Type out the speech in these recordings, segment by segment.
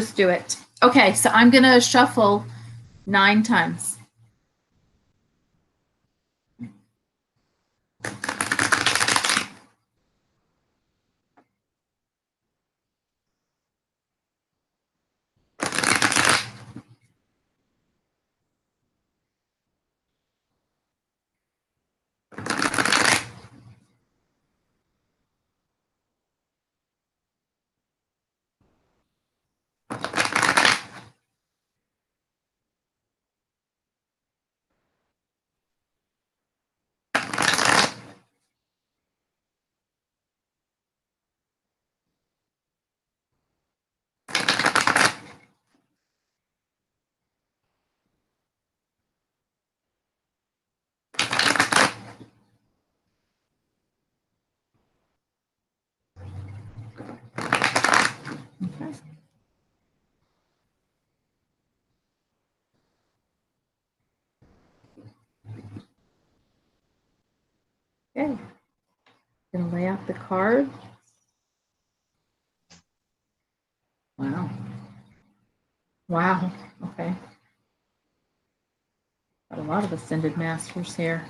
just do it. Okay, so I'm going to shuffle 9 times. Okay, gonna lay out the card. Wow. Wow, okay. Got a lot of ascended masters here.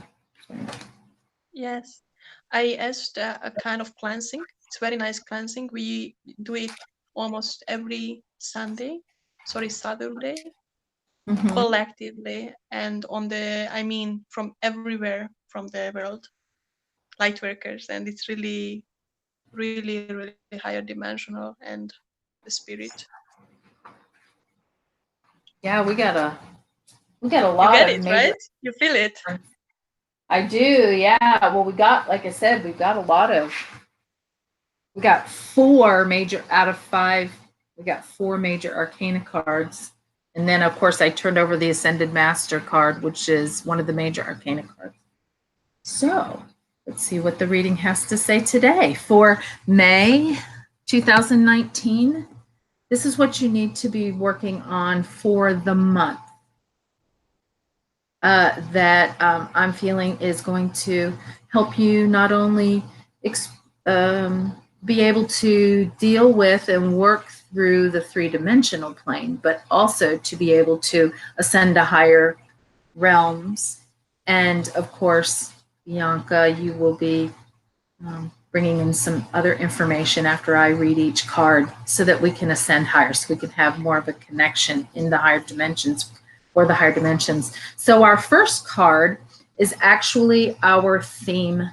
Yes, I asked a kind of cleansing. It's very nice cleansing. We do it almost every Saturday, collectively, and from everywhere from the world, light workers, and it's really, really, really higher dimensional and the spirit. Yeah, we got a lot you get of it, major. Right? You feel it. I do, yeah. Well, we got, like I said, we got 4 major out of 5. We got 4 major arcana cards. And then, of course, I turned over the Ascended Master card, which is one of the major arcana cards. So let's see what the reading has to say today. For May 2019, this is what you need to be working on for the month. That I'm feeling is going to help you not only be able to deal with and work through the 3-dimensional plane, but also to be able to ascend to higher realms. And of course, Bianca, you will be bringing in some other information after I read each card so that we can ascend higher, so we can have more of a connection in the higher dimensions or the higher dimensions. So our first card is actually our theme.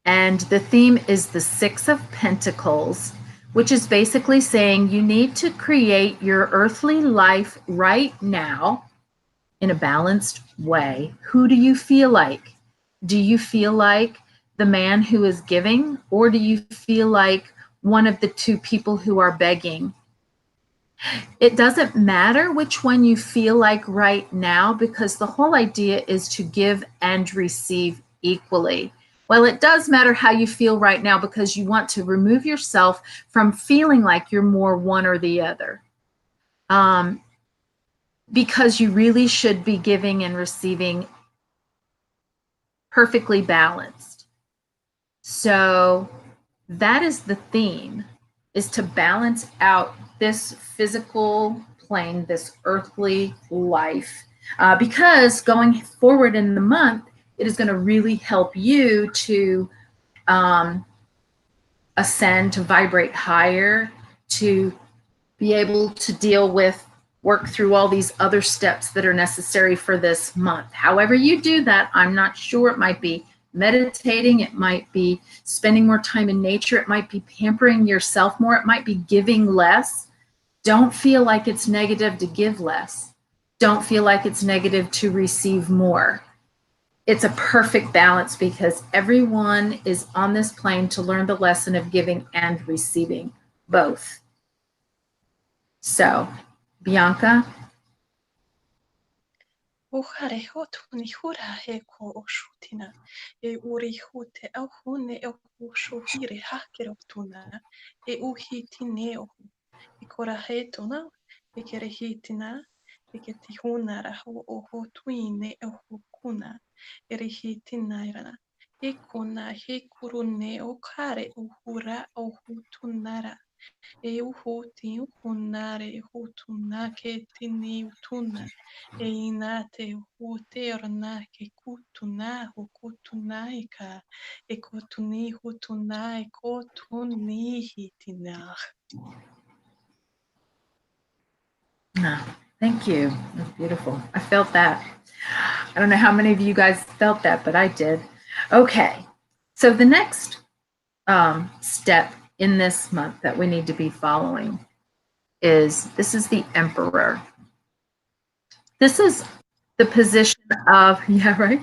And the theme is the 6 of Pentacles, which is basically saying you need to create your earthly life right now in a balanced way. Who do you feel like? Do you feel like the man who is giving, or do you feel like one of the 2 people who are begging? It doesn't matter which one you feel like right now, because the whole idea is to give and receive equally. Well, it does matter how you feel right now, because you want to remove yourself from feeling like you're more one or the other. Because you really should be giving and receiving perfectly balanced. So that is the theme, is to balance out this physical plane, this earthly life, because going forward in the month, it is going to really help you to ascend, to vibrate higher, to be able to deal with, work through all these other steps that are necessary for this month. However you do that, I'm not sure. It might be meditating, it might be spending more time in nature, it might be pampering yourself more, it might be giving less. Don't feel like it's negative to give less. Don't feel like it's negative to receive more. It's a perfect balance, because everyone is on this plane to learn the lesson of giving and receiving, both. So, Bianca? Uhare hotuni hura heko oshutina e uri hute au hune e ushuhire hakerotuna e uhitine ohu e kora hetuna e kere hitina e ketihuna rahu oho tuine ohu kuna e rihitina irana Hekuna hekurune okare uhura ohutunara. Euhuti uhunare hutuna ketini utuna. Einate huterna kekutuna hukutunaika. Ekotuni hutuna ekotuni hitina. Thank you. That's beautiful. I felt that. I don't know how many of you guys felt that, but I did. Okay. So the next step in this month that we need to be following is this is the Emperor. This is the position of, yeah, right,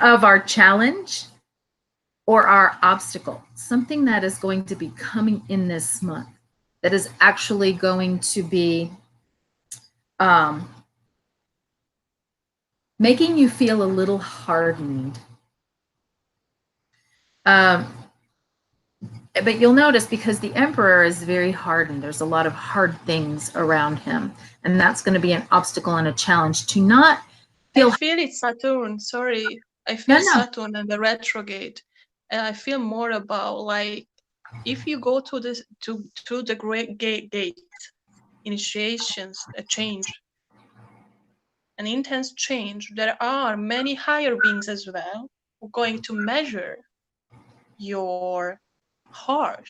of our challenge or our obstacle, something that is going to be coming in this month that is actually going to be making you feel a little hardened. But you'll notice because the Emperor is very hardened, there's a lot of hard things around him. And that's going to be an obstacle and a challenge to not feel. I feel it's Saturn, sorry. I feel No. Saturn and the retrograde. And I feel more about like if you go to this to the great gate, initiations, a change, an intense change, there are many higher beings as well who are going to measure your heart,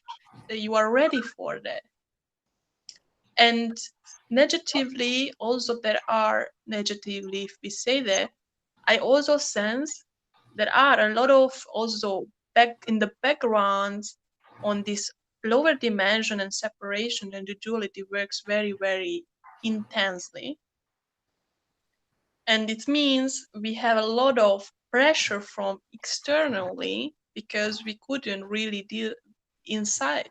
that you are ready for that. And negatively, also there are negatively, if we say that, I also sense there are a lot of also back in the background on this lower dimension and separation, and the duality works very, very intensely. And it means we have a lot of pressure from externally because we couldn't really deal inside.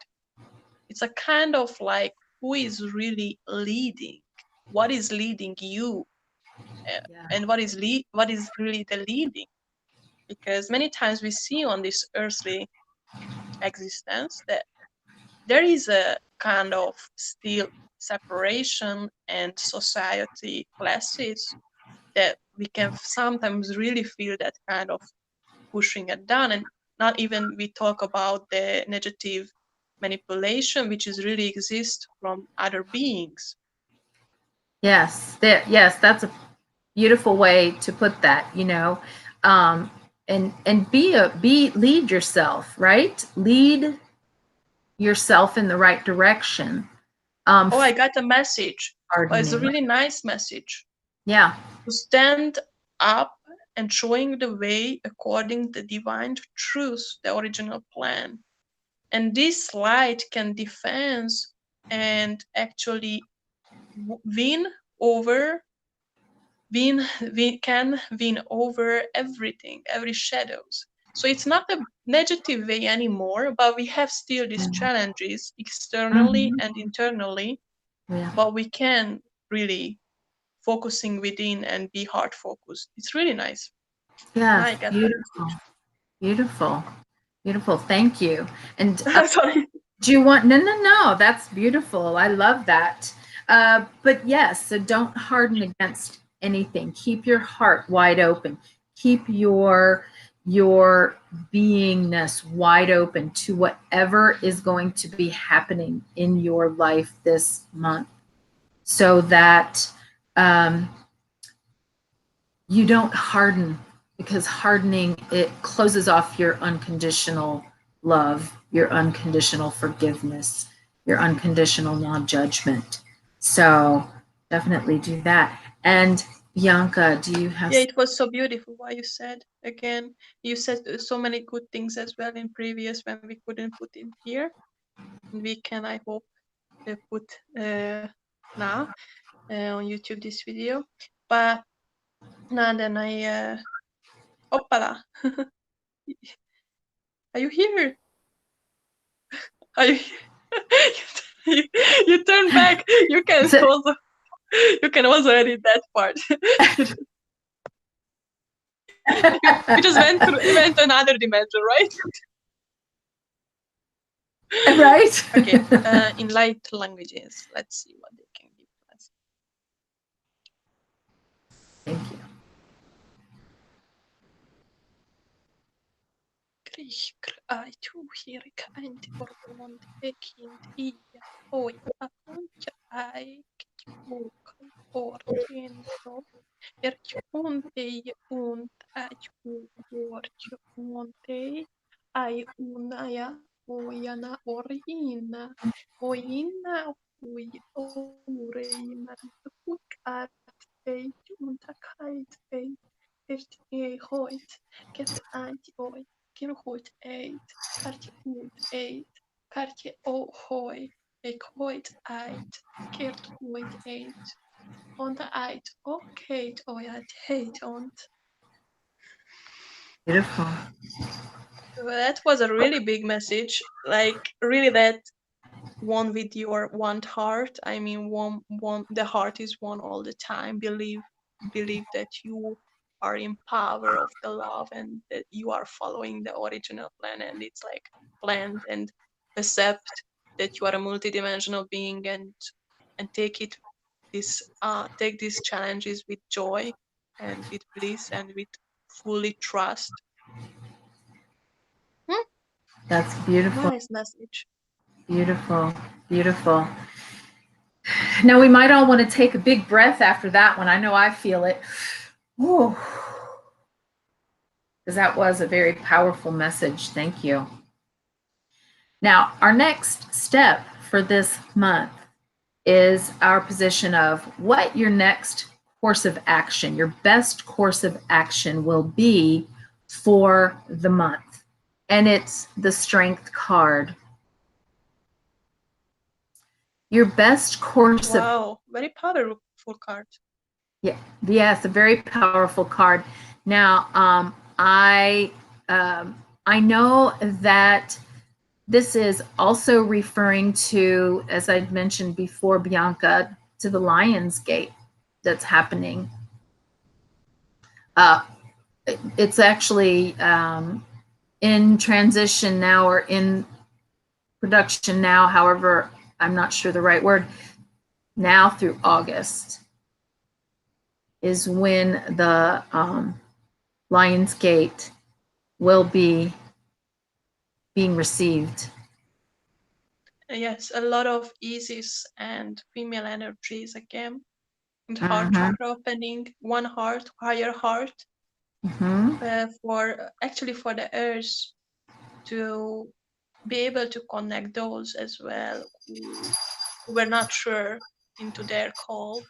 It's a kind of like who is really leading, what is leading you, and what is really the leading. Because many times we see on this earthly existence that there is a kind of still separation and society classes that we can sometimes really feel that kind of pushing it down. And not even we talk about the negative manipulation which is really exist from other beings. Yes, that's a beautiful way to put that, you know. And lead yourself, right? Lead yourself in the right direction. Oh, I got a message. Oh, it's a Hardening. really nice message. Yeah. To stand up and showing the way according to divine truth, the original plan. And this light can defend and actually win over we can win over everything, every shadows. So it's not a negative way anymore, but we have still these challenges externally and internally, but we can really focusing within and be heart focused. It's really nice. Yes, beautiful. Beautiful. Thank you. And Sorry. do you want, no, that's beautiful. I love that. But yes, so don't harden against anything. Keep your heart wide open. Keep your beingness wide open to whatever is going to be happening in your life this month, so that you don't harden, because hardening, it closes off your unconditional love, your unconditional forgiveness, your unconditional non-judgment. So definitely do that. And Bianca, do you have? Yeah, it was so beautiful what you said. Again, you said so many good things as well in previous when we couldn't put in here. And we can, I hope, put now on YouTube this video. But now then I hoppala. Are you here? Are you you turn back. You can also edit that part. We just went to another dimension, right? Right? Okay. In light languages, let's see what they can give us. Thank you. rikr aitu hirik aint orond ekind ia oi akunt aik ukal orkendo erkunte unt aiku orch unte ai unaya oyana orina oina ui oreina kuk at eit untakait eit ert hoit ket ait oi kirhoit eit kartje ut eit kartje o hoi ek hoit eit kert hoit eit on the eit okate oyat hate on. Beautiful. That was a really big message. Like really that one with your one heart. I mean one the heart is one all the time. Believe that you are in power of the love and that you are following the original plan and it's like planned and accept that you are a multidimensional being and take these challenges with joy and with bliss and with fully trust. Hmm? That's beautiful. Nice message. Beautiful. Beautiful. Now we might all want to take a big breath after that one. I know I feel it. Because that was a very powerful message. Thank you. Now, our next step for this month is our position of what your next course of action, your best course of action will be for the month. And it's the Strength card. Your best course of... Wow, very powerful card. Yeah, yes, a very powerful card. Now, I know that this is also referring to, as I mentioned before, Bianca, to the Lion's Gate that's happening. It's actually in transition now or in production now. However, I'm not sure the right word. Now through August is when the Lion's Gate will be being received. Yes, a lot of Isis and female energies again. And heart chakra opening, one heart, higher heart, for the earth to be able to connect those as well who were not sure into their call.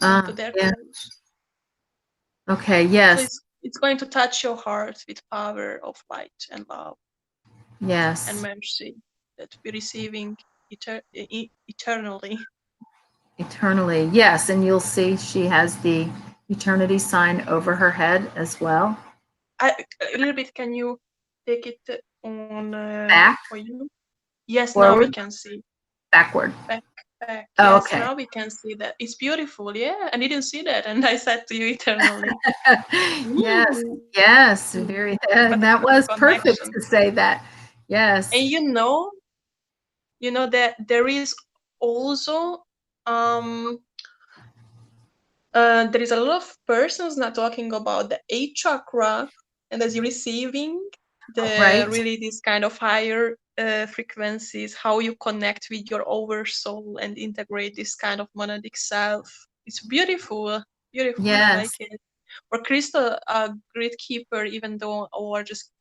Into their calls. Okay, yes. So it's going to touch your heart with power of light and love. Yes. And mercy that we're receiving eternally. Eternally, yes. And you'll see she has the eternity sign over her head as well. A little bit, can you take it on back for you? Yes, forward, now we can see. Backward. Back. Oh, yes, okay. now we can see that. It's beautiful. Yeah, I didn't see that. And I said to you eternally. Yes, yes. Very, that was perfect to say that. Yes. And you know that there is also there is a lot of persons not talking about the 8th chakra, and as you're receiving really this kind of higher frequencies, how you connect with your oversoul and integrate this kind of monadic self. It's beautiful. Beautiful. Yes. I like it. Or crystal grid keeper, even though, or just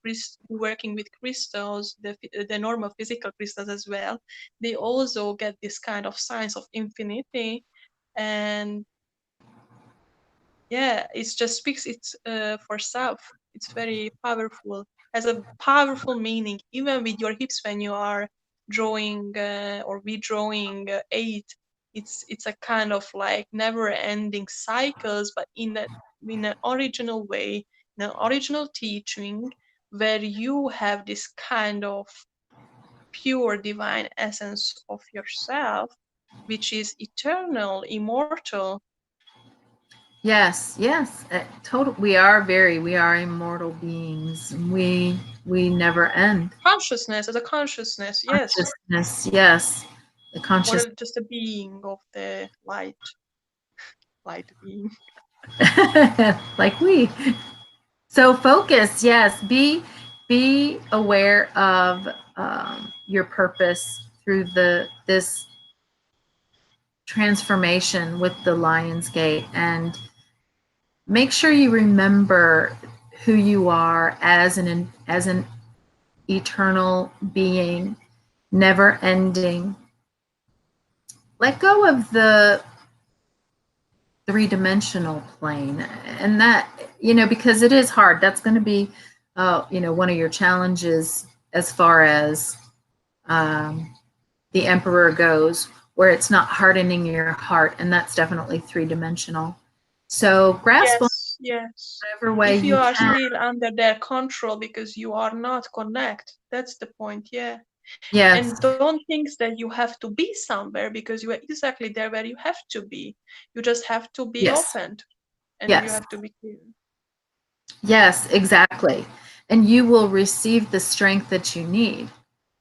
working with crystals, the normal physical crystals as well, they also get this kind of signs of infinity. And yeah, it just speaks for self. It's very powerful, has a powerful meaning, even with your hips when you are drawing or redrawing 8. It's a kind of like never-ending cycles, but in an original way, in an original teaching, where you have this kind of pure divine essence of yourself, which is eternal, immortal. Yes, yes, total. We are immortal beings. We never end. Consciousness as a consciousness, yes. Consciousness, yes. The conscious. Or just a being of the light being. Like we. So focus, yes. Be aware of your purpose through this transformation with the Lion's Gate, and make sure you remember who you are as an eternal being, never ending. Let go of the three-dimensional plane, and that, because it is hard. That's going to be one of your challenges as far as the Emperor goes, where it's not hardening your heart, and that's definitely three-dimensional. So grasp on Yes, yes. whatever way If you you are can. still under their control because you are not connect, that's the point, yeah. Yes. And don't think that you have to be somewhere because you are exactly there where you have to be. You just have to be Yes. opened and you Yes. have to be clear. Yes, exactly. And you will receive the strength that you need.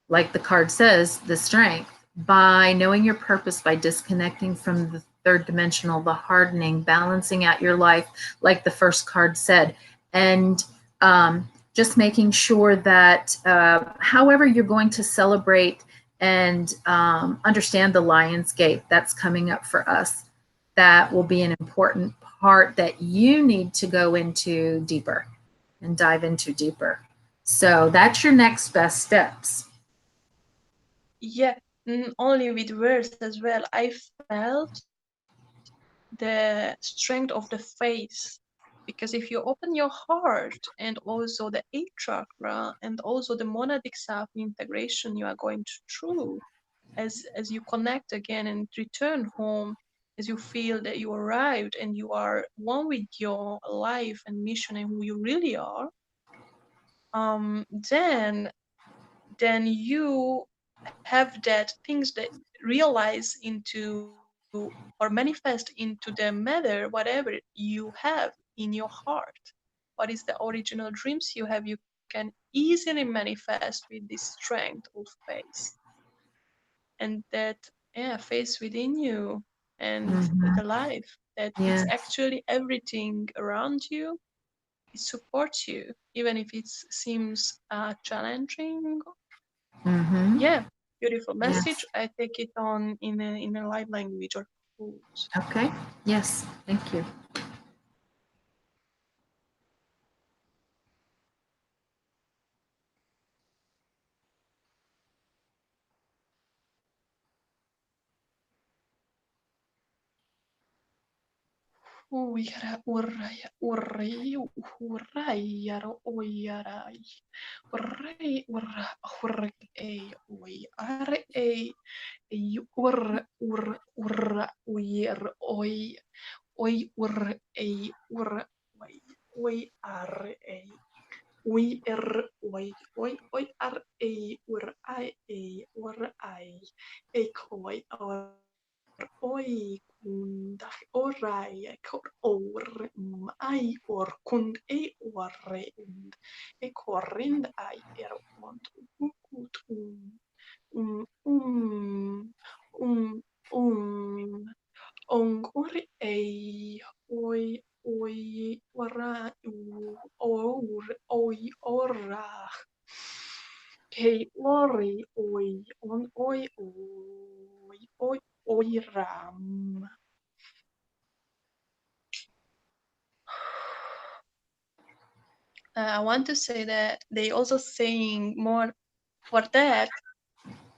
Like the card says, the strength, by knowing your purpose, by disconnecting from the third dimensional, the hardening, balancing out your life, like the first card said, and just making sure that however you're going to celebrate and understand the Lion's Gate that's coming up for us, that will be an important part that you need to go into deeper and dive into deeper. So that's your next best steps. Yeah, only with words as well. I felt the strength of the face. Because if you open your heart and also the eighth chakra and also the monadic self integration you are going through, as you connect again and return home, as you feel that you arrived and you are one with your life and mission and who you really are, then you have that things that realize into or manifest into the matter whatever you have in your heart. What is the original dreams you have, you can easily manifest with this strength of face. And that, yeah, face within you, and the life that it's Yeah. actually everything around you. It supports you even if it seems challenging. Mm-hmm. Yeah, beautiful message. Yes. I take it on in a live language or foods. Okay. Yes. Thank you. Uira uraya urai urayaro oyarai urai ura urai oi are ur uyer oi ur ur oi are oi oi ar ur ur koi or oi kundah orai kor or ai or kund ore und korind ai ont ukut um um um ongori oi ora ora Kei ori on oi ram. I want to say that they also saying more for that,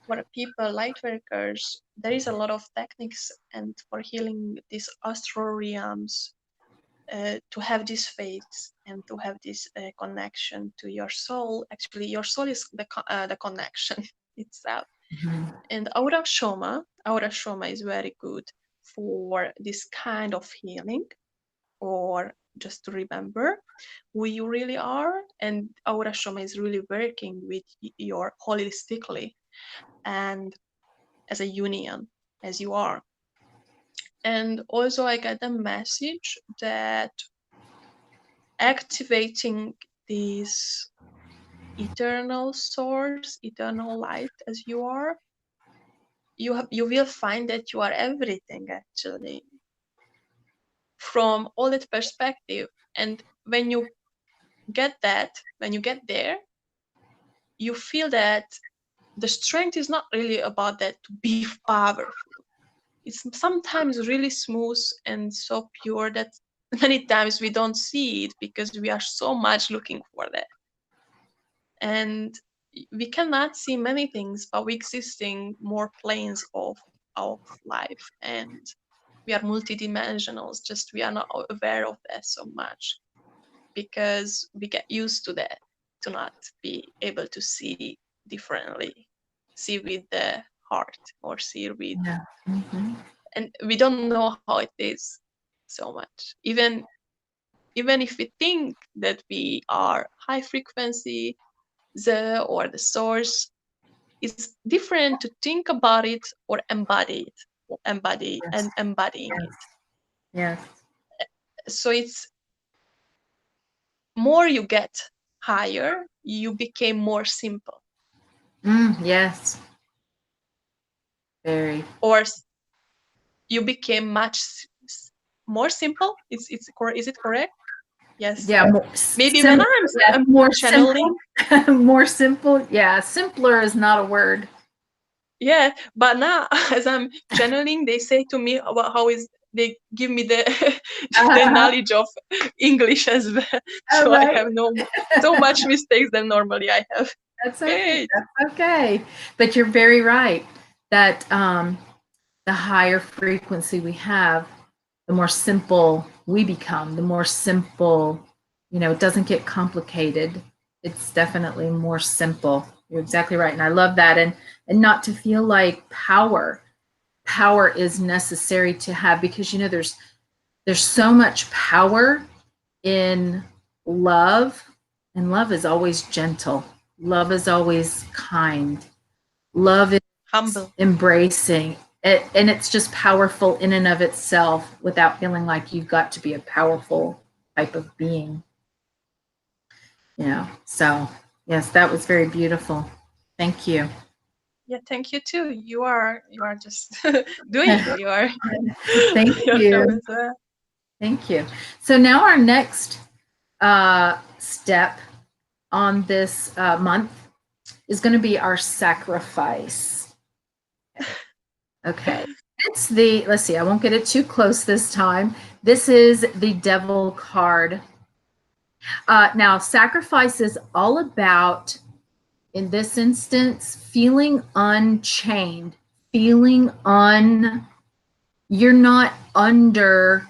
for people, light workers, there is a lot of techniques and for healing these astral realms, to have this faith and to have this connection to your soul. Actually, your soul is the connection itself. Mm-hmm. And aura shoma is very good for this kind of healing, or just to remember who you really are. And aura shoma is really working with your holistically and as a union as you are. And also I get a message that activating this eternal source, eternal light as you are, you will find that you are everything actually from all that perspective. And when you get that, when you get there, you feel that the strength is not really about that to be powerful. It's sometimes really smooth and so pure that many times we don't see it because we are so much looking for that. And we cannot see many things, but we exist in more planes of life, and we are multidimensionals, just we are not aware of that so much because we get used to that, to not be able to see differently, see with the heart or see with, and we don't know how it is so much. Even if we think that we are high frequency, or the source, it's different to think about it or embody it, or Yes. embodying Yes. it. Yes. So it's more you get higher, you became more simple, Yes. Very. or you became much more simple. Is it correct? Yes. Yeah. Maybe when Yes, I'm more channeling. simple. More simple. Yeah. Simpler is not a word. Yeah, but now as I'm channeling, they say to me about how is they give me the the Uh, knowledge of English as well. all So I right. have no so much mistakes than normally I have. That's okay. Great. That's okay. But you're very right that the higher frequency we have, the more simple we become, the more simple, it doesn't get complicated. It's definitely more simple. You're exactly right. And I love that. And not to feel like power is necessary to have, because there's so much power in love, and love is always gentle. Love is always kind. Love is Humble. embracing it, and it's just powerful in and of itself without feeling like you've got to be a powerful type of being. So yes, that was very beautiful. Thank you. Yeah, thank you too. You are just doing your Thank your job you. as well. Thank you. So now our next step on this month is going to be our sacrifice. Okay. Let's see, I won't get it too close this time. This is the devil card. Now, sacrifice is all about, in this instance, feeling unchained, you're not under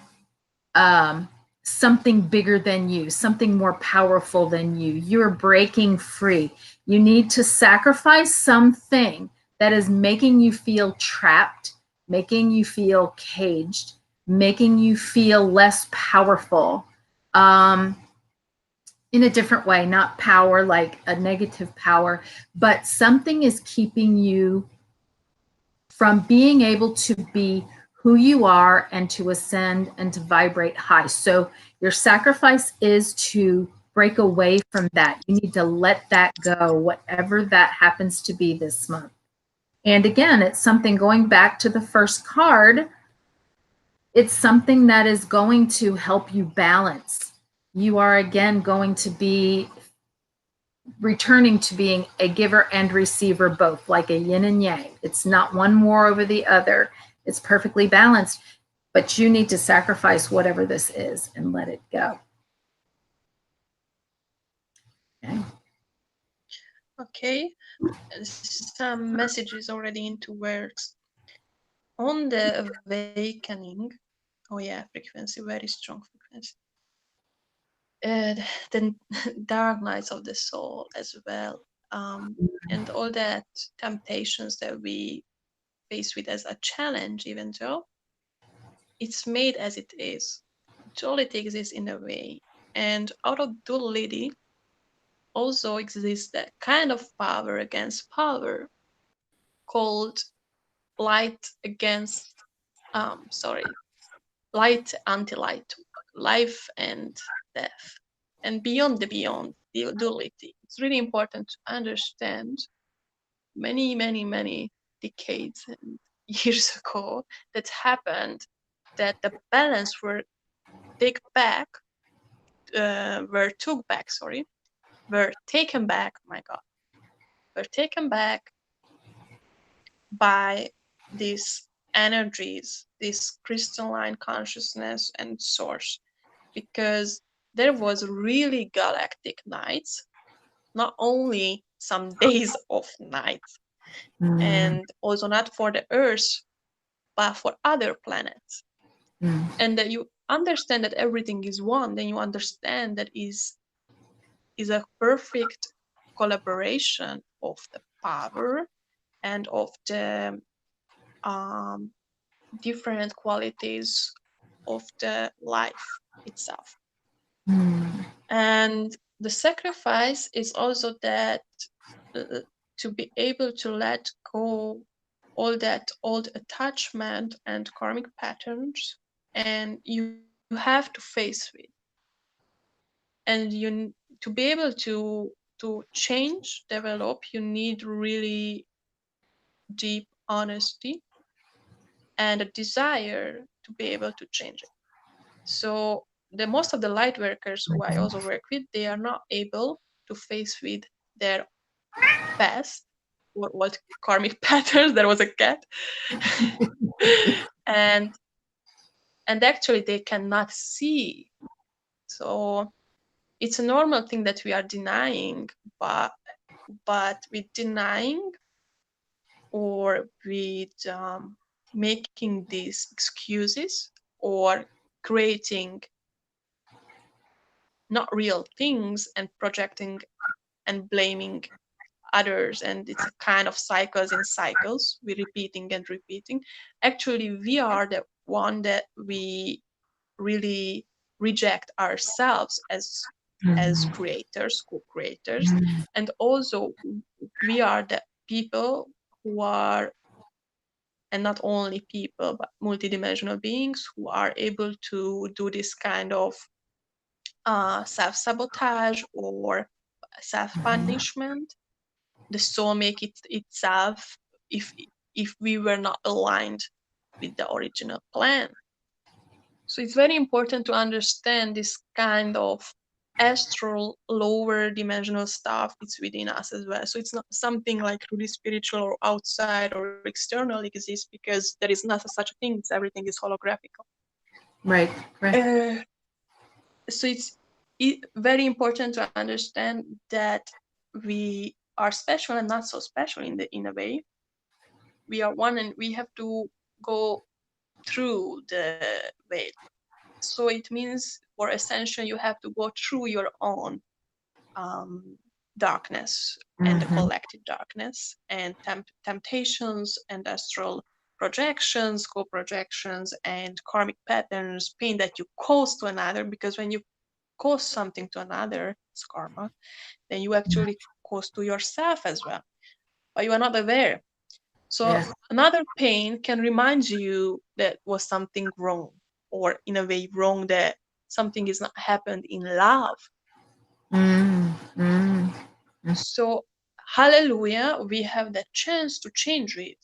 something bigger than you, something more powerful than you. You're breaking free. You need to sacrifice something that is making you feel trapped, making you feel caged, making you feel less powerful. In a different way, not power like a negative power, but something is keeping you from being able to be who you are and to ascend and to vibrate high. So your sacrifice is to break away from that. You need to let that go, whatever that happens to be this month. And again, it's something, going back to the first card, it's something that is going to help you balance. You are again going to be returning to being a giver and receiver both, like a yin and yang. It's not one more over the other. It's perfectly balanced, but you need to sacrifice whatever this is and let it go. Okay. Okay. Some messages already into words. On the awakening, oh yeah, frequency, very strong frequency. The dark nights of the soul as well, and all that temptations that we face with as a challenge, even though it's made as it is. Duality exists in a way, and out of duality also exists that kind of power against power called light against light anti-light, life and death, and beyond the beyond, the duality. It's really important to understand many decades and years ago that happened, that the balance were take back were taken back, my God, were taken back by these energies, this crystalline consciousness and source, because there was really galactic nights, not only some days of nights, and also not for the Earth, but for other planets. And that you understand that everything is one, then you understand that is a perfect collaboration of the power and of the different qualities of the life itself. And the sacrifice is also that to be able to let go all that old attachment and karmic patterns, and you have to face with, and you to be able to change, develop, you need really deep honesty and a desire to be able to change it. So the most of the light workers who I also work with, they are not able to face with their past or what karmic patterns. There was a cat. and actually they cannot see. So it's a normal thing that we are denying, but with denying or with making these excuses or creating not real things and projecting and blaming others, and it's a kind of cycles in cycles, we're repeating and repeating. Actually, we are the one that we really reject ourselves as creators, co-creators, and also we are the people who are, and not only people but multidimensional beings who are able to do this kind of self-sabotage or self-punishment. The soul make it itself if we were not aligned with the original plan. So it's very important to understand this kind of astral lower dimensional stuff. It's within us as well. So it's not something like really spiritual or outside or external exists, because there is not such a thing. Everything is holographical. Right. So it's very important to understand that we are special and not so special in a way. We are one, and we have to go through the veil. So it means for Ascension, you have to go through your own darkness and the collective darkness and temptations and astral projections, co-projections, and karmic patterns, pain that you cause to another. Because when you cause something to another, it's karma, then you actually cause to yourself as well, but you are not aware. So another pain can remind you that was something wrong, or in a way wrong, that something is not happened in love. So hallelujah, we have that chance to change it.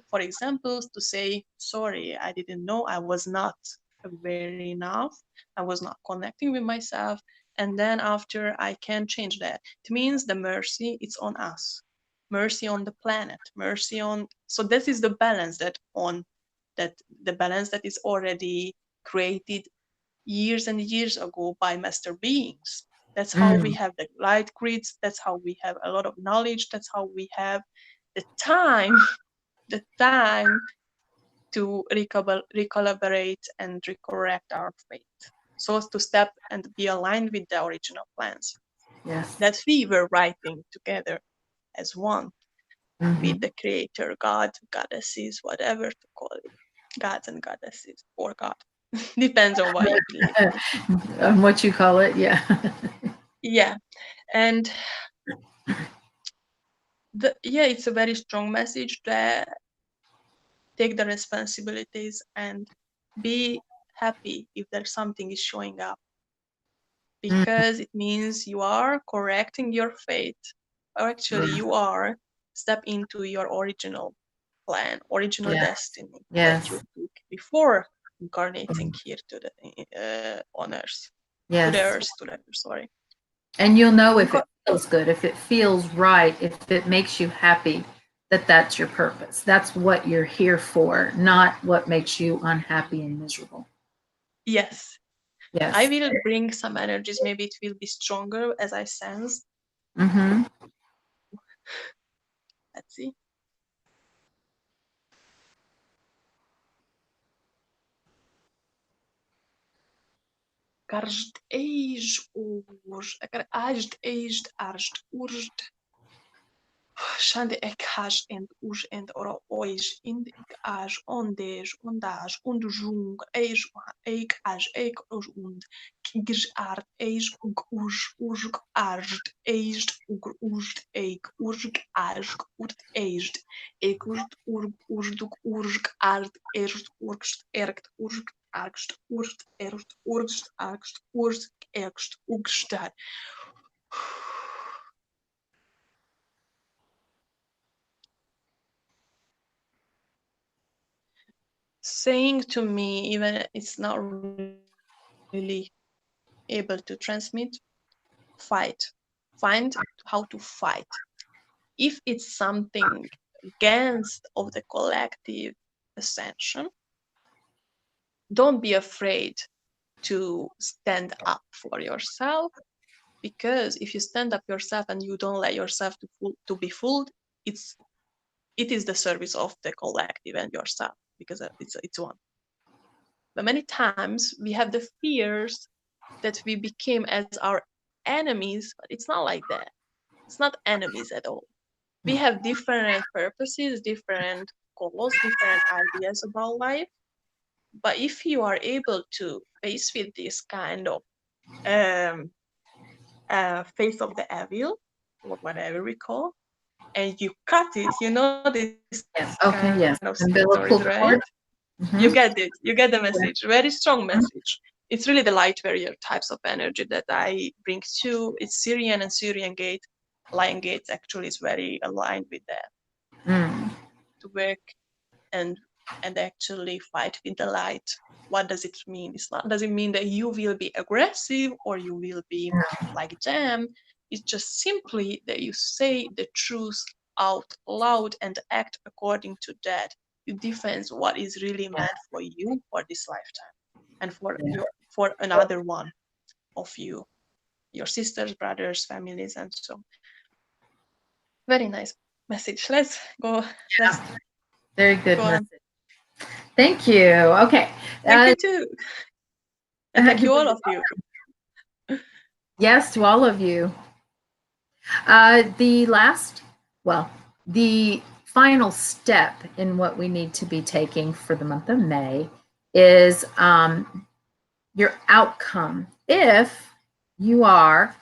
For example, to say, sorry, I didn't know, I was not aware enough, I was not connecting with myself, and then after I can change that. It means the mercy, it's on us. Mercy on the planet, mercy on, so this is the balance that the balance that is already created years and years ago by master beings. That's how we have the light grids. That's how we have a lot of knowledge. That's how we have the time to recollaborate and recorrect our fate. So as to step and be aligned with the original plans. Yes. That we were writing together as one with the creator, God, goddesses, whatever to call it. Gods and goddesses, or God. Depends on what you believe. On what you call it, yeah. Yeah. And it's a very strong message that take the responsibilities and be happy if there's something is showing up, because it means you are correcting your fate, or actually you are step into your original plan, original destiny that you took before incarnating here to the on Earth. Yes. To the earth, sorry. And you'll know if it feels good, if it feels right, if it makes you happy, that that's your purpose. That's what you're here for, not what makes you unhappy and miserable. Yes. Yes. I will bring some energies. Maybe it will be stronger as I sense. Mm-hmm. Let's see. Karst age urj, agar ajt aged arst urjt. Shande ek hash and uj and ora oij in aj ondej ondaj undjung age ek aj ek uj und kigj art age ug uj ujg ajt aged ug ujt ek ujg ajg urt aged ek urt urg ujduk urg art erst urgst ergt urg argst urt erst urgst argst urg ergst ugstad. Saying to me, even it's not really able to transmit, fight. Find how to fight. If it's something against of the collective ascension, don't be afraid to stand up for yourself, because if you stand up yourself and you don't let yourself to be fooled, it is the service of the collective and yourself, because it's one. But many times we have the fears that we became as our enemies, but it's not like that. It's not enemies at all. We have different purposes, different goals, different ideas about life. But if you are able to face with this kind of face of the evil, or whatever we call, and you cut it, you know this Yes. kind Okay. of Yes. stories, Umbilical right? cord. Mm-hmm. You get it. You get the message. Very strong message. It's really the light warrior types of energy that I bring to. It's Syrian and Syrian gate. Lion gates actually is very aligned with that. To work and actually fight with the light. What does it mean? It's not doesn't mean that you will be aggressive or you will be like them. It's just simply that you say the truth out loud and act according to that. You defend what is really meant for you for this lifetime and for another one of you, your sisters, brothers, families, and so. Very nice message. Let's go. Let's Very good go message. On. Thank you. Okay. Thank you too. And thank you all of you. Yes, to all of you. The final step in what we need to be taking for the month of May is your outcome. If you are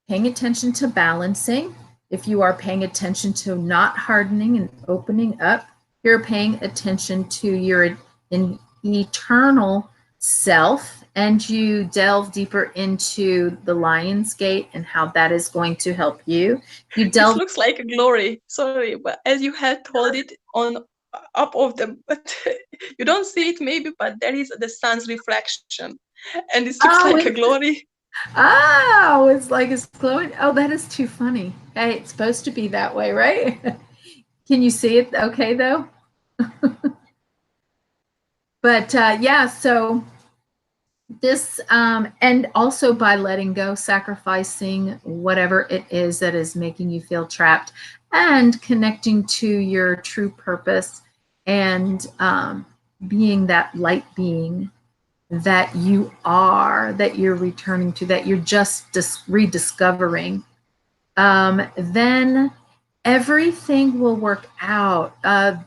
paying attention to balancing, if you are paying attention to not hardening and opening up, you're paying attention to your eternal self, and you delve deeper into the Lion's Gate and how that is going to help you. It looks like a glory. Sorry, but as you had told it on up of them, but you don't see it maybe, but there is the sun's reflection, and it looks like a glory. Oh, it's like it's glowing. Oh, that is too funny. Hey, it's supposed to be that way, right? Can you see it okay, though? But yeah, so this, and also by letting go, sacrificing whatever it is that is making you feel trapped, and connecting to your true purpose, and being that light being that you are, that you're returning to, that you're just rediscovering, then everything will work out.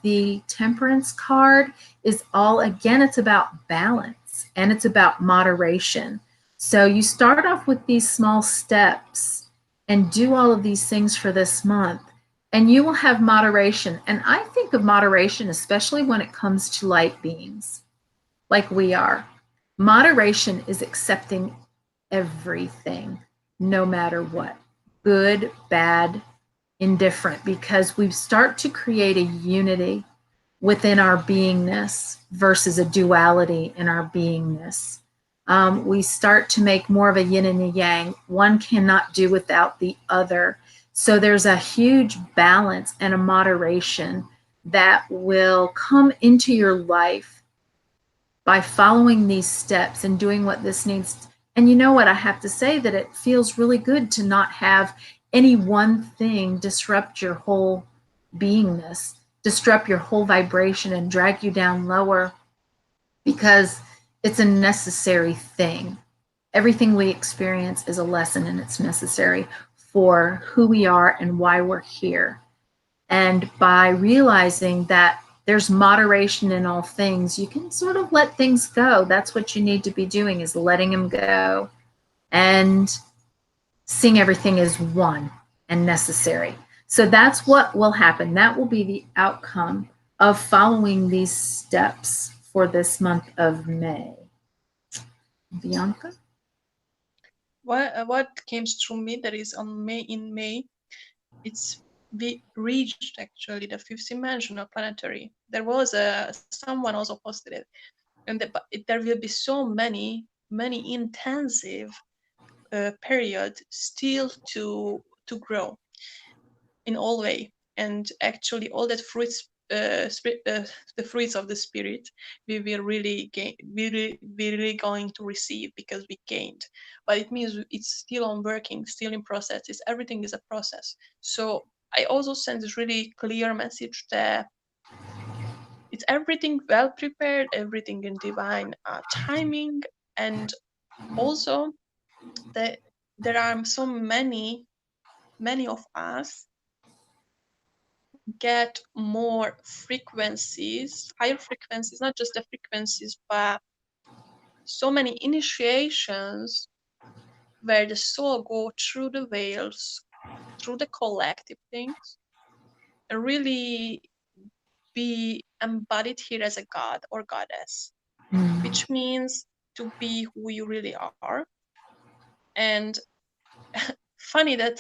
The Temperance card is all, again, it's about balance and it's about moderation. So you start off with these small steps and do all of these things for this month, and you will have moderation. And I think of moderation, especially when it comes to light beings like we are. Moderation is accepting everything, no matter what, good, bad, indifferent, because we start to create a unity within our beingness versus a duality in our beingness. We start to make more of a yin and a yang. One cannot do without the other. So there's a huge balance and a moderation that will come into your life by following these steps and doing what this needs. And you know what? I have to say that it feels really good to not have any one thing disrupt your whole beingness, disrupt your whole vibration and drag you down lower, because it's a necessary thing. Everything we experience is a lesson, and it's necessary for who we are and why we're here. And by realizing that there's moderation in all things, you can sort of let things go. That's what you need to be doing, is letting them go and seeing everything as one and necessary. So that's what will happen. That will be the outcome of following these steps for this month of May. Bianca? What came through me that is on May, in May, it's we reached actually the fifth dimensional planetary. There was someone also posted it, and there will be so many intensive period still to grow in all way, and actually all that fruits, the fruits of the spirit, we will really gain, we really going to receive, because we gained. But it means it's still on working, still in process. Everything is a process. So I also send this really clear message that it's everything well prepared, everything in divine timing. And also that there are so many of us get more frequencies, higher frequencies, not just the frequencies, but so many initiations where the soul go through the veils, through the collective things, and really be embodied here as a god or goddess, which means to be who you really are. And funny that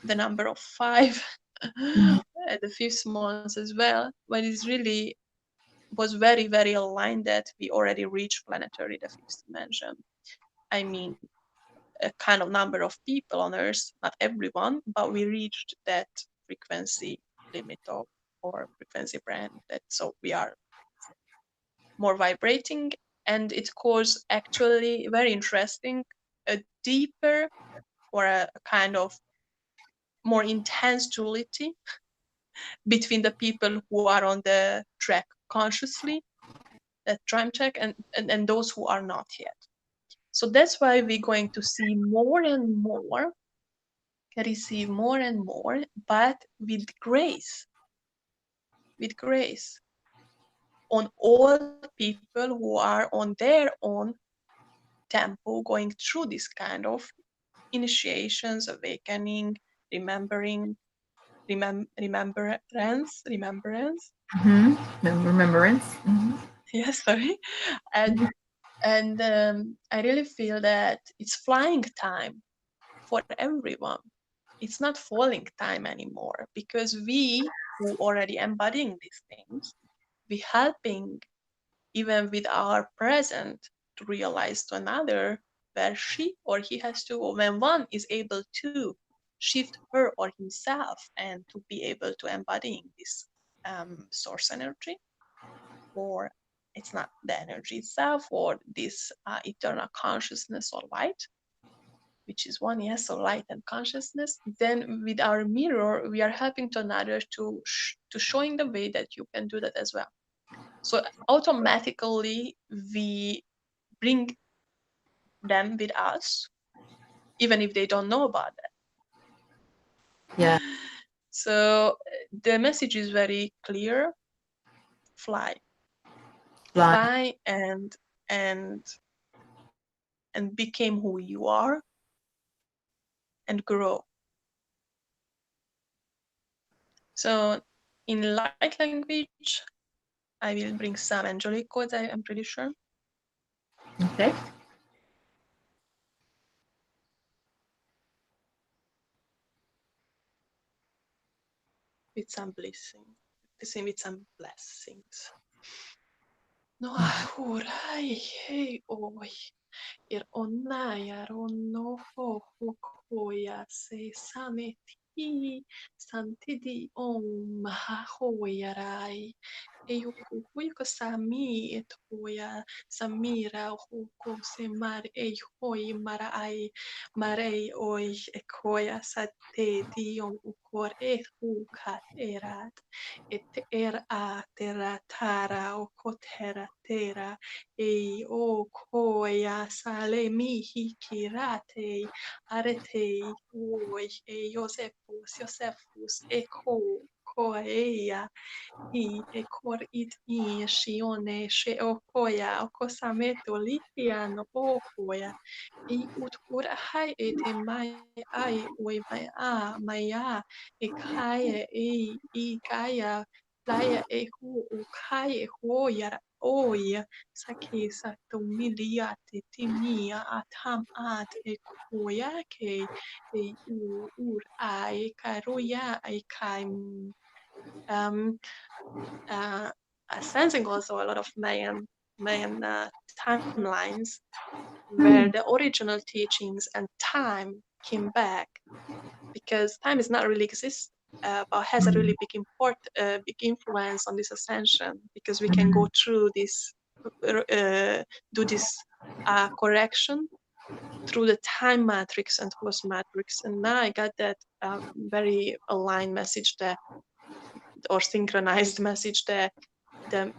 the number of five, the fifth month as well, but it's really was very, very aligned that we already reached planetary, the fifth dimension. I mean, a kind of number of people on Earth, not everyone, but we reached that frequency limit of, or frequency brand, that so we are more vibrating, and it caused actually very interesting, a deeper, or a kind of more intense duality between the people who are on the track consciously, that time check, and those who are not yet. So that's why we're going to see more and more, receive more and more, but with grace on all people who are on their own tempo, going through this kind of initiations, awakening, remembering, remembrance. Remembrance. Yes, sorry. And I really feel that it's flying time for everyone. It's not falling time anymore, because we who already embodying these things, we helping even with our present to realize to another where she or he has to, or when one is able to shift her or himself and to be able to embodying this source energy, or it's not the energy itself, or this eternal consciousness or light, which is one, yes, so light and consciousness. Then with our mirror, we are helping to another to showing the way that you can do that as well. So automatically we bring them with us, even if they don't know about that. Yeah. So the message is very clear: fly, and become who you are, and grow. So in light language, I will bring some angelic codes, I'm pretty sure. Okay. With some blessings. No ahurai hei oi. Ir onaya rono ho hokoya se sameti santidi om ha hoyarai. Eyuku huyuka sami etoya samira huko se mar ei hoi marai marei oi ekoya sate diom ukor et hukat erat et a tera tara okotera tera ei o koya sale mihi kirate arete oi e Josephus e koea e kor it I shione she okoya okosameto lihiano okoya I ut ura hai e te mai ai oi mai a e kaya e kaya playa e hu o kai e hoya oia saki sato milia te timia atam at e koya ke e ur ai karuya ai kai sensing also a lot of Mayan timelines where the original teachings and time came back because time is not really exist, but has a really big influence on this ascension because we can go through this, do this correction through the time matrix and post matrix, and now I got that very aligned message there or synchronized message there. The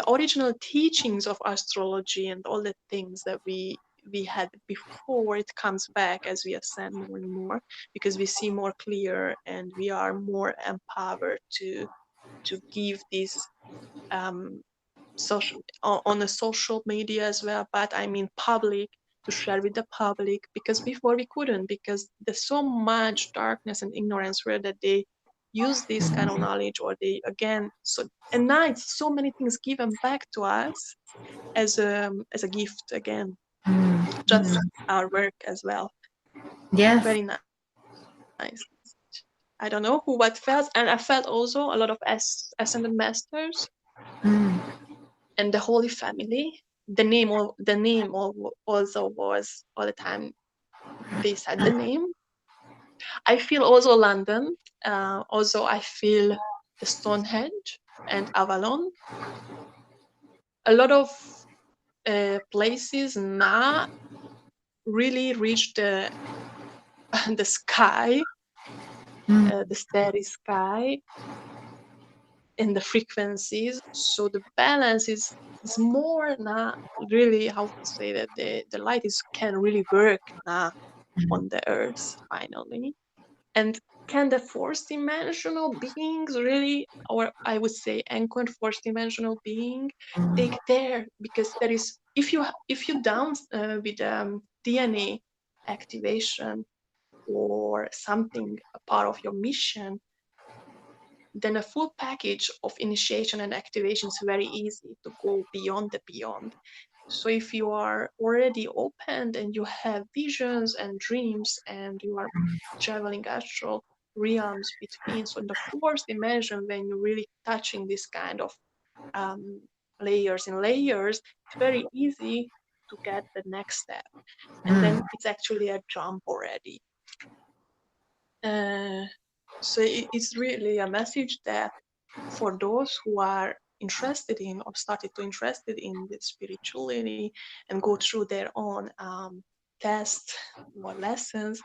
original teachings of astrology and all the things that we had before, it comes back as we ascend more and more because we see more clear and we are more empowered to give this social on the social media as well, but I mean public, to share with the public, because before we couldn't because there's so much darkness and ignorance where that they use this kind of knowledge or they again so, and now it's so many things given back to us as a gift again, just our work as well. Yes. Very nice. I don't know who what felt, and I felt also a lot of ascended masters and the Holy Family. The name also was all the time they said the name. I feel also London. Also I feel the Stonehenge and Avalon. A lot of places now really reach the the sky, the starry sky, and the frequencies. So the balance is more now. Really, how to say that the light can really work now on the earth finally. And can the fourth dimensional beings really, or I would say anchored fourth dimensional being, take there? Because there is, if you down with DNA activation or something, a part of your mission, then a full package of initiation and activation is very easy to go beyond the beyond. So if you are already opened and you have visions and dreams and you are traveling astral realms between, so in the fourth dimension, when you're really touching this kind of layers and layers, it's very easy to get the next step. And then it's actually a jump already. So it's really a message that for those who are interested in or started to interested in the spirituality and go through their own tests or lessons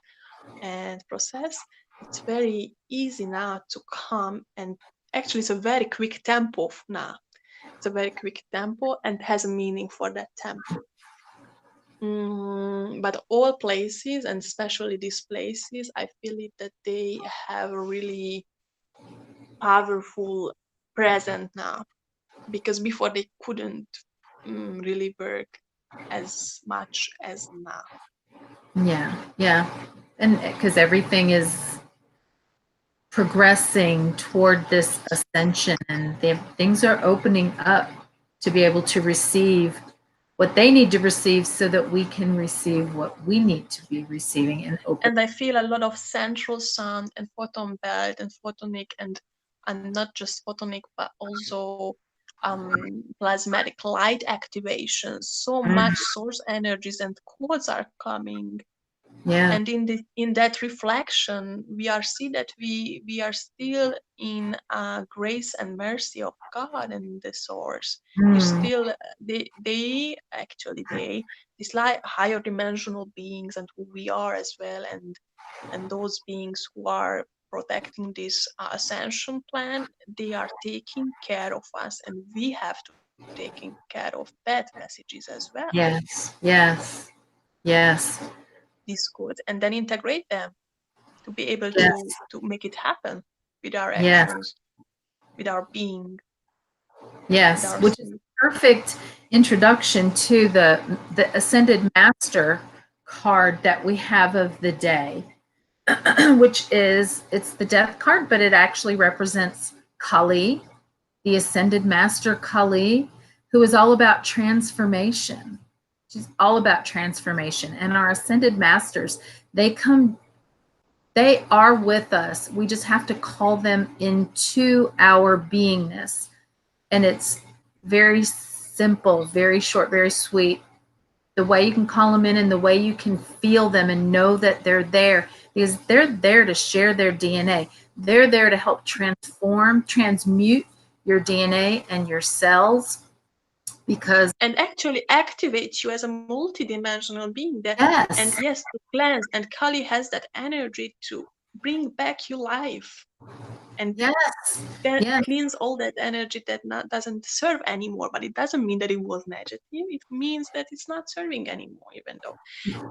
and process, it's very easy now to come, and actually it's a very quick tempo now. It's a very quick tempo and has a meaning for that tempo. But all places, and especially these places, I feel it that they have a really powerful present now, because before they couldn't really work as much as now. Yeah. And because everything is progressing toward this ascension and things are opening up to be able to receive what they need to receive so that we can receive what we need to be receiving and open. And I feel a lot of central sound and photon belt and photonic and not just photonic, but also plasmatic light activation. So much source energies and codes are coming. Yeah. And in that reflection, we see that we are still in grace and mercy of God and the source. You still they actually these like higher dimensional beings and who we are as well, and those beings who are protecting this ascension plan, they are taking care of us, and we have to taking care of that messages as well. Yes. Yes. Yes. These codes, and then integrate them to be able Yes. to make it happen with our Yes. actions, with our being. Yes, which is a perfect introduction to the Ascended Master card that we have of the day, which is, it's the death card, but it actually represents Kali, the Ascended Master Kali, who is all about transformation. She's all about transformation. And our Ascended Masters, they are with us. We just have to call them into our beingness. And it's very simple, very short, very sweet. The way you can call them in and the way you can feel them and know that they're there, because they're there to share their DNA. They're there to help transmute your DNA and your cells, because and actually activate you as a multidimensional being. That yes, and yes, to cleanse. And Kali has that energy to bring back your life, and yes, then yes, cleans all that energy that doesn't serve anymore. But it doesn't mean that it was negative. It means that it's not serving anymore, even though.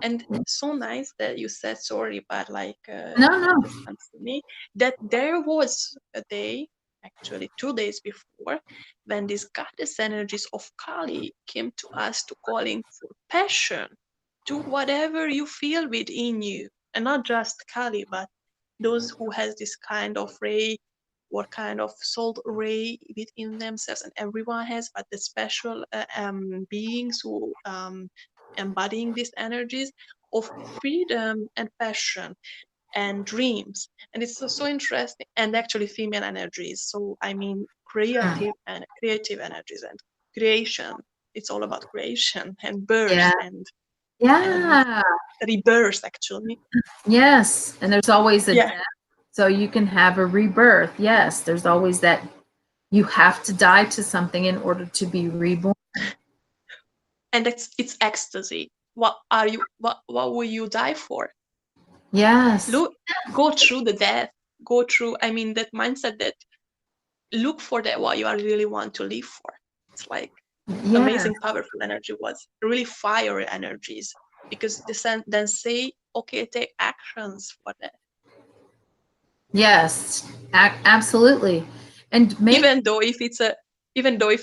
And so nice that you said, sorry, but like no, this comes to me, that there was a day, actually 2 days before, when these goddess energies of Kali came to us to calling for passion. Do whatever you feel within you, and not just Kali, but those who has this kind of ray or kind of soul ray within themselves, and everyone has, but the special beings who embodying these energies of freedom and passion and dreams. And it's so interesting, and actually female energies, so I mean creative energies and creation. It's all about creation and birth yeah, and yeah, rebirth, actually. yes. And there's always a Yeah. death, so you can have a rebirth. Yes, there's always that. You have to die to something in order to be reborn. And it's ecstasy. What will you die for? Yes. Look, go through the death, go through, I mean, that mindset, that look for that what you are really want to live for. It's like Yes. amazing powerful energy, was really fire energies, because then say, okay, take actions for that. Yes. Absolutely. And Even though if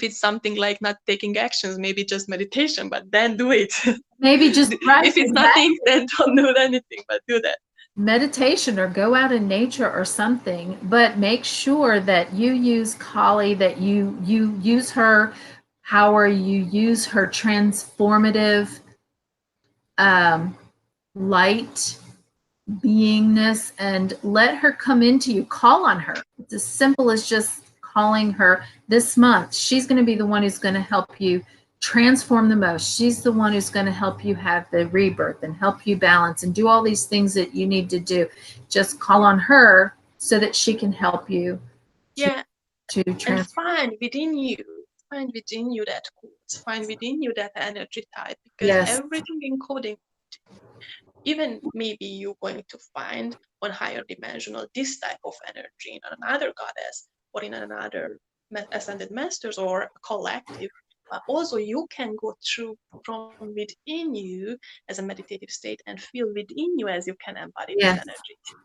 it's something like not taking actions, maybe just meditation, but then do it. maybe just right. If it's nothing, then don't do anything, but do that. Meditation or go out in nature or something, but make sure that you use Kali, that you use her power, you use her transformative light beingness, and let her come into you. Call on her. It's as simple as just calling her this month. She's going to be the one who's going to help you transform the most. She's the one who's going to help you have the rebirth and help you balance and do all these things that you need to do. Just call on her so that she can help you to transform. And find within you that code, find within you that energy type, because Yes. everything encoding, even maybe you're going to find on higher dimensional this type of energy in another goddess or in another ascended masters or collective, but also you can go through from within you as a meditative state and feel within you as you can embody Yes. this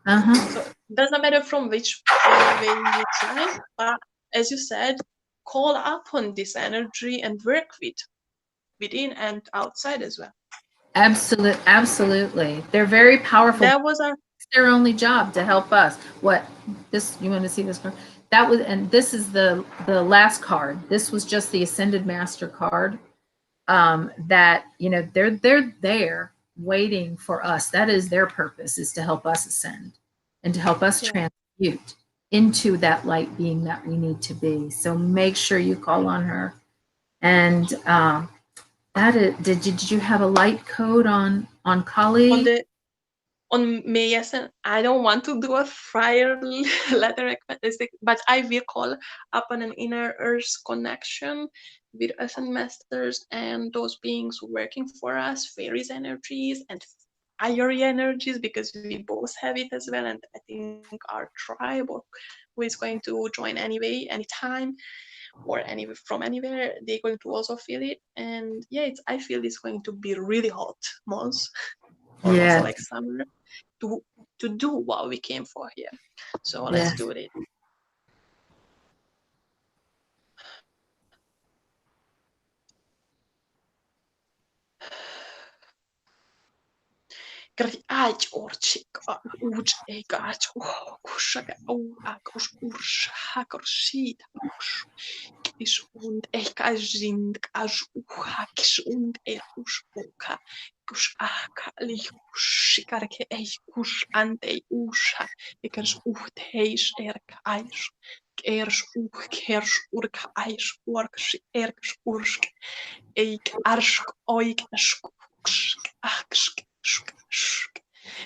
energy. So it doesn't matter from which way you try, but as you said, call upon this energy and work within and outside as well. Absolutely. They're very powerful. That was their only job, to help us. What this, you want to see this card? That was, and this is the last card. This was just the Ascended Master card. That, you know, they're there waiting for us. That is their purpose, is to help us ascend and to help us transmute. into that light being that we need to be. So make sure you call on her. And that is, did you have a light code on Kali? On May, yes, and I don't want to do a fire letter, but I will call upon an inner earth connection with Ascent Masters and those beings working for us, fairies energies and fiery energies, because we both have it as well. And I think our tribe, or who is going to join anyway, anytime, or from anywhere, they're going to also feel it. And yeah, I feel it's going to be really hot months, or also like summer, to do what we came for here. So let's do it. Ágy orcsik, úgy égács, kussaga, ákos urs, hákos sít, és und égács zind, ás uhák, und érkus oka, kus áka, likus, sikarke, ékus, antei, úsá, ékers uhtéis, érkáis, kers kers urkáis, orks, érks ursk, ék ársk, oik, skuksk, áksk,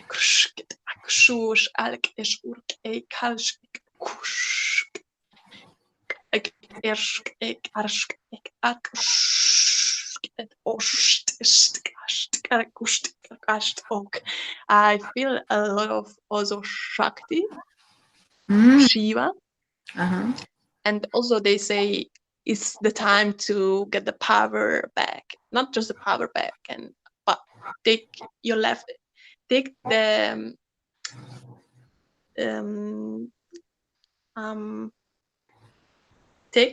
krushk, akshush, alk, és urk, ék, halsk, kushk, ék, ersk, ék, arsk, ék, akshk, ost, stkast, kust, kast, ok. I feel a lot of also Shakti, Shiva, and also they say it's the time to get the power back, not just the power back, but take the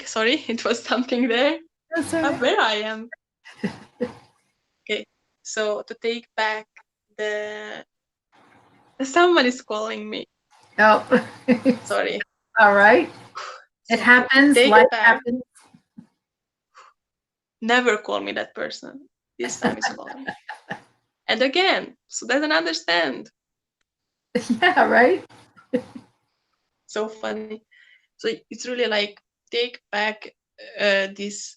sorry, it was something there. Where I am. Okay, so to take back someone is calling me. Oh, sorry. All right. It happens. Life happens. Never call me that person. This time is calling. And again, so doesn't understand. Yeah, right. So funny. So it's really like, take back this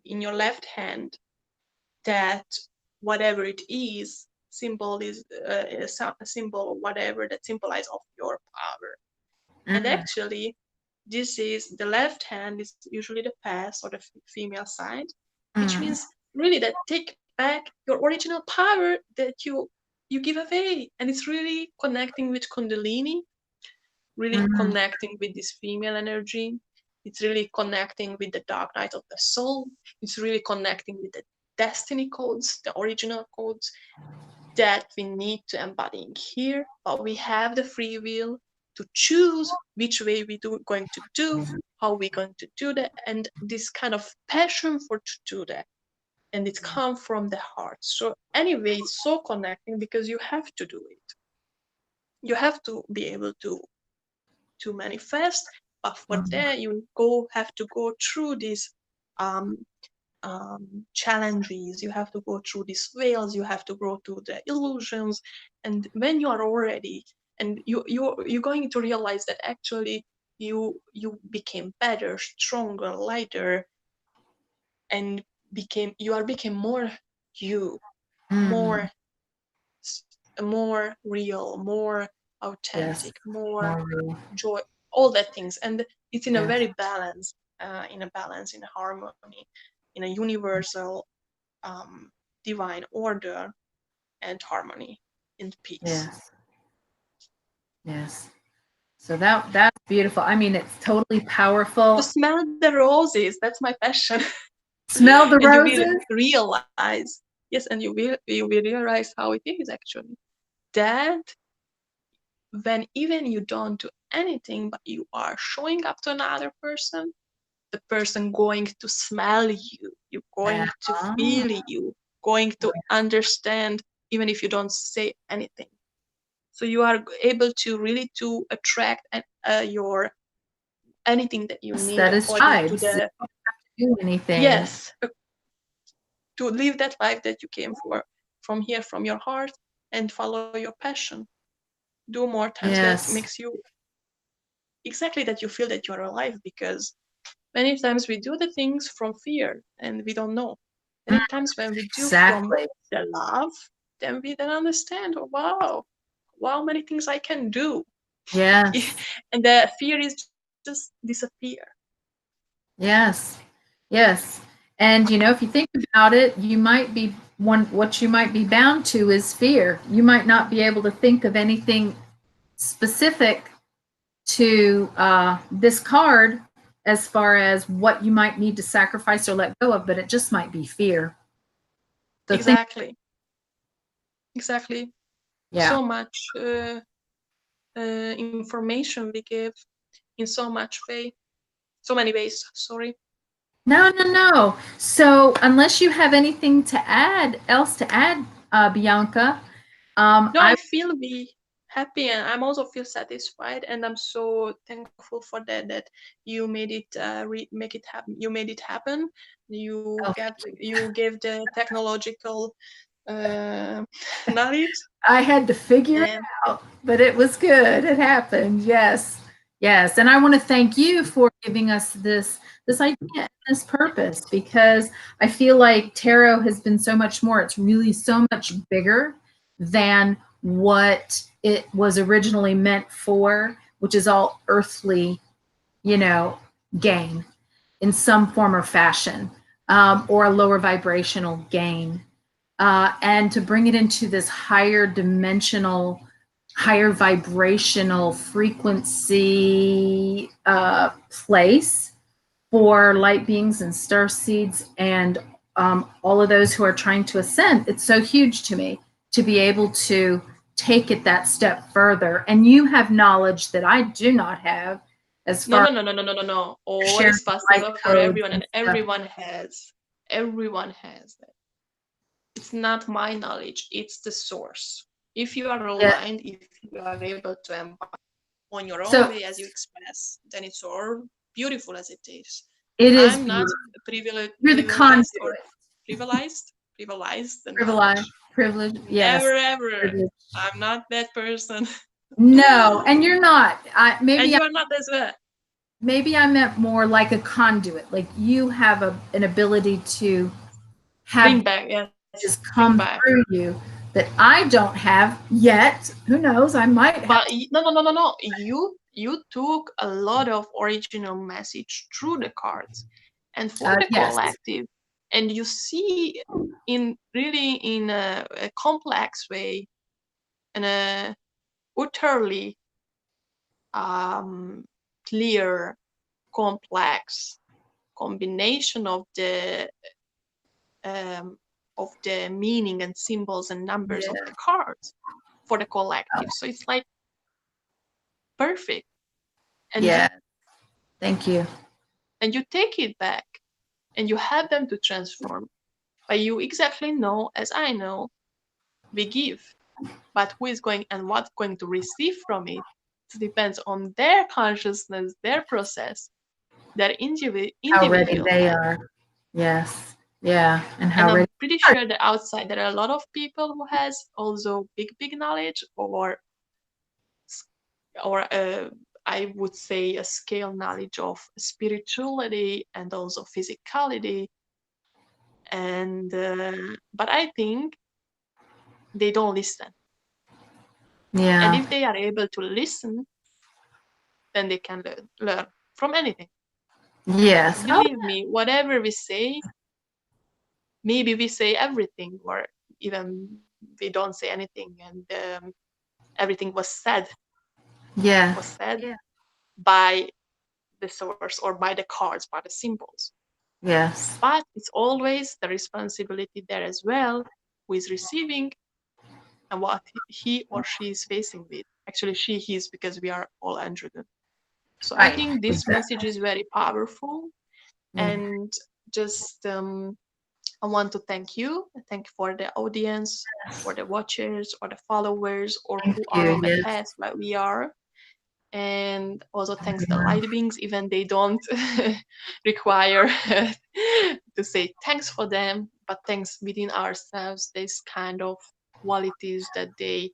in your left hand, that whatever it is, symbol is a symbol or whatever that symbolizes of your power. And actually, this is the left hand is usually the past or the female side, which means really that take back your original power that you give away. And it's really connecting with Kundalini, really connecting with this female energy. It's really connecting with the dark night of the soul. It's really connecting with the destiny codes, the original codes that we need to embody in here. But we have the free will to choose which way going to do, how we're going to do that, and this kind of passion to do that. And it comes from the heart. So anyway, it's so connecting because you have to do it. You have to be able to manifest, but for that you have to go through these challenges. You have to go through these veils. You have to go through the illusions. And when you are already, and you're going to realize that actually you became better, stronger, lighter, and became more you, more real, more authentic, more joy, all that things. And it's in a very balance, in a harmony, in a universal divine order and harmony and peace. Yes. So that's beautiful. I mean, it's totally powerful. To smell the roses, that's my passion. Smell the roses? You will realize, yes, and you will realize how it is actually. That when even you don't do anything, but you are showing up to another person, the person going to smell you, you're going to feel you, going to understand, even if you don't say anything. So you are able to really to attract your anything that you need. That is vibes. You don't have to do anything. Yes, to live that life that you came for, from here, from your heart, and follow your passion. Do more times. That makes you exactly that you feel that you are alive, because many times we do the things from fear and we don't know. Many times when we do from Exactly. the love, then we then understand, oh, wow, many things I can do. Yes. And the fear is just disappear. Yes. Yes. And if you think about it, you might be what you might be bound to is fear. You might not be able to think of anything specific to this card as far as what you might need to sacrifice or let go of, but it just might be fear. So think, Exactly. Exactly. yeah. So much information we give in so many ways. Sorry. No, no, no. So unless you have anything else to add, Bianca, No, I I feel be happy, and I'm also feel satisfied, and I'm so thankful for that you made it make it happen. You made it happen. oh, You gave the technological knowledge. I had to figure it And out, but it was good. It happened. Yes. Yes. And I want to thank you for giving us this idea, this purpose, because I feel like tarot has been so much more. It's really so much bigger than what it was originally meant for, which is all earthly, gain in some form or fashion, or a lower vibrational gain. And to bring it into this higher dimensional, higher vibrational frequency place for light beings and star seeds and all of those who are trying to ascend. It's so huge to me to be able to take it that step further. And you have knowledge that I do not have as no, far no, no, no, no, no, no, no. as All sharing is light possible for codes everyone, and and stuff. everyone has that. It's not my knowledge, it's the source. If you are Yeah. aligned, if you are able to embody on your own So way as you express, then it's all beautiful as it is. it is I'm not beautiful. You're the privileged or conduit. privileged the Privilege, knowledge. privilege, yes. Never ever. Privilege. I'm not that person. No, and you're not. I And maybe you are not as well. maybe I meant more like a conduit. Like you have an ability to have Bring back, yes. just Bring come back. through you that I don't have yet. Who knows? I might have. But no, no, no, no, no. You took a lot of original message through the cards, and for the Yes. collective, and you see in really in a complex way, in a utterly clear, complex combination um, of the meaning and symbols and numbers of Yeah. the cards for the collective. So it's like perfect, and Yeah. Thank you. you take it back and you help them to transform. But you exactly know, as I know, we give, but who is going and what's going to receive from it depends on their consciousness, their process, their How ready individual they path. are. Yes. Yeah. And And how I'm ready pretty they are. sure that outside there are a lot of people who has also big knowledge, or I would say a scale knowledge of spirituality and also physicality. And but I think they don't listen. And Yeah. if they are able to listen, then they can learn from anything. Yes. Oh, Believe me, whatever we say, maybe we say everything, or even we don't say anything, and everything yeah. was said by the source or by the cards, by the symbols. Yes. But it's always the responsibility there as well, who is receiving and what he or she is facing with. Actually, he is, because we are all androgen. So I Right. think this message Exactly. is very powerful. Yeah. And just I want to thank you for the audience, for the watchers or the followers, or Thank who are you. on the Yes. path like we are. And also thanks the light beings, even they don't require to say thanks for them, but thanks within ourselves, this kind of qualities that they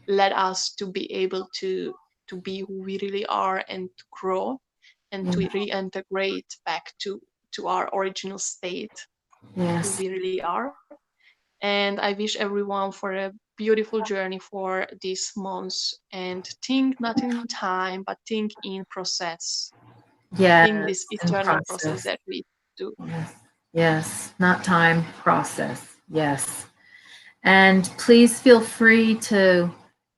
led us to be able to to be who we really are and to grow and to reintegrate back to our original state, who Yes. we really are. And I wish everyone for a beautiful journey for this month, and think not in time, but think in process. Think this Yes. In eternal process process. that we do. Yes. Yes. Not time, process. Yes. And please feel free to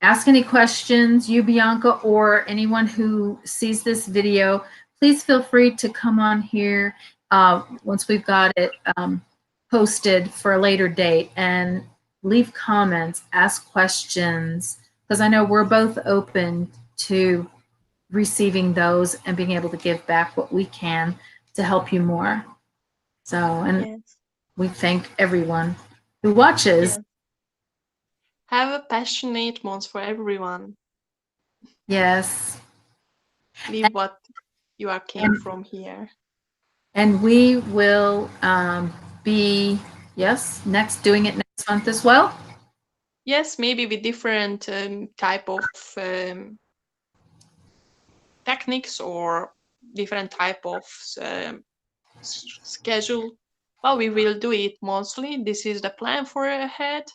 ask any questions, you, Bianca, or anyone who sees this video. Please feel free to come on here once we've got it posted for a later date and leave comments, ask questions, because I know we're both open to receiving those and being able to give back what we can to help you more. So, and Yes. we thank everyone who watches. Yes. Have a passionate month for everyone. Yes. Leave what you are came from here. And we will be, yes, doing it next month as well. Yes, maybe with different type of techniques or different type of schedule. Well, we will do it monthly. This is the plan for ahead.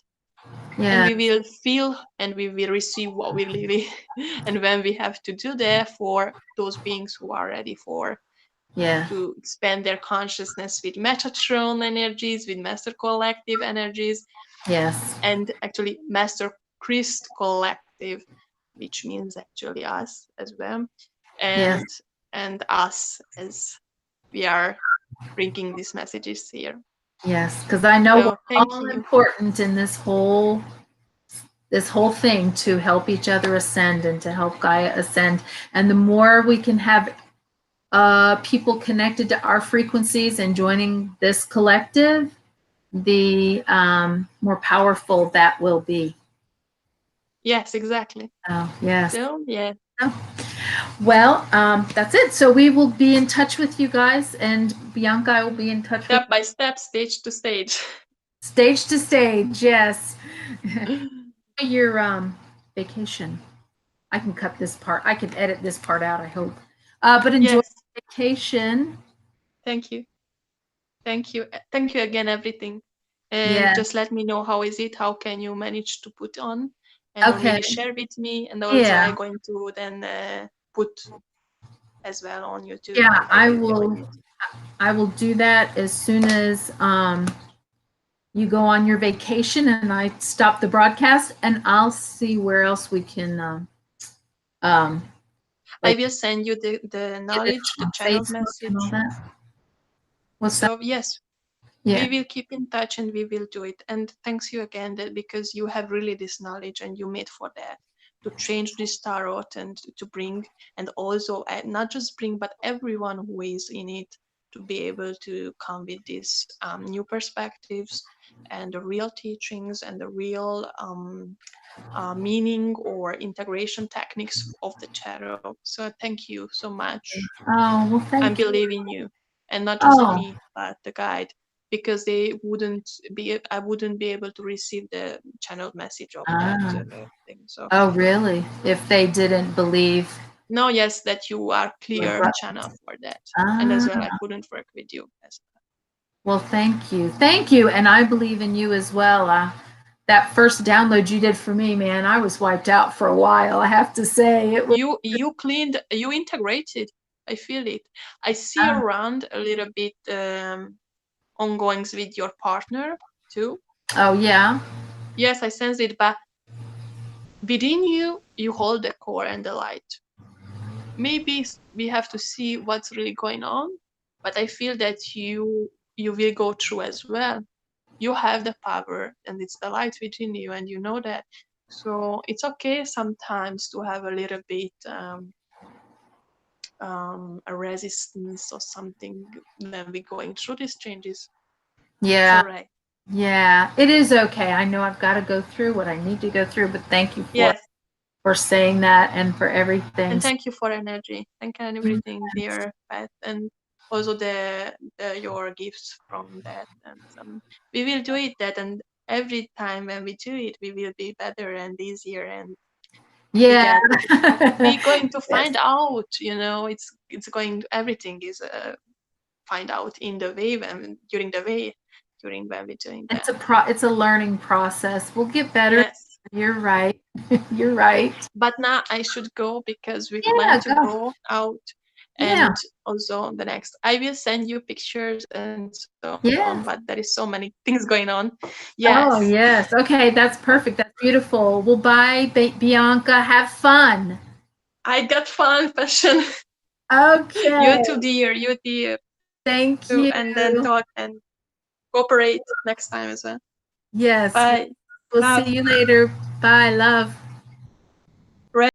Yeah. And we will feel and we will receive what we really and when we have to do that for those beings who are ready for to expand their consciousness with Metatron energies, with Master Collective energies. Yes. And actually Master Christ Collective, which means actually us as well. And and us as we are bringing these messages here. Yes, because I know So we're thank all you. important in this whole thing to help each other ascend and to help Gaia ascend. And the more we can have people connected to our frequencies and joining this collective, the more powerful that will be. Yes, exactly. Oh, yes. So yeah. Well, that's it. So we will be in touch with you guys, and Bianca will be in touch step by step, stage to stage. Stage to stage, yes. Your vacation. I can cut this part. I can edit this part out, I hope. But enjoy vacation. Thank you. Thank you. Thank you again, everything. And just let me know how is it, how can you manage to put on, and or maybe share with me. And also I'm going to then put as well on YouTube. Yeah, I will do that as soon as you go on your vacation and I stop the broadcast, and I'll see where else we can I will send you the knowledge, the channel message. So yes, we will keep in touch and we will do it. And thanks you again because you have really this knowledge and you made for that to change this tarot and to bring, and also not just bring, but everyone who is in it to be able to come with these new perspectives and the real teachings and the real meaning or integration techniques of the tarot. So thank you so much. Oh, well, thank you. I believe in you, and not just me, but the guide, because I wouldn't be able to receive the channeled message of that thing. So. Oh, really? If they didn't believe? No, yes, that you are clear channel for that, and as well, I couldn't work with you as well. Well, thank you, and I believe in you as well. That first download you did for me, man, I was wiped out for a while. I have to say, it was. You cleaned, you integrated. I feel it. I see around a little bit ongoings with your partner too. Oh yeah. Yes, I sense it, but within you, you hold the core and the light. Maybe we have to see what's really going on, but I feel that you will go through as well. You have the power, and it's the light within you, and you know that. So it's okay sometimes to have a little bit a resistance or something when we're going through these changes. Yeah. It's all right. Yeah, it is okay. I know I've got to go through what I need to go through, but thank you for saying that and for everything. And thank you for energy. Thank you and everything, dear Pat, and also the your gifts from that. And we will do it that, and every time when we do it, we will be better and easier, and Yeah. We're going to Yes. find out, you know, it's going, everything is find out in the way, during when we're doing that. It's a learning process. We'll get better. Yes. You're right. You're right. But now I should go because we Yeah, plan to go. go out. Yeah. And also the next, I will send you pictures and so on, Yes. but there is so many things going on. Oh, Yes. yes. Okay, that's perfect. That's beautiful. Well, bye, Bianca. Have fun. I got fun, passion. Okay. You too, dear. You dear. Thank you. And then talk and cooperate next time as well. Yes. Bye. We'll Love. see you later. Bye, love.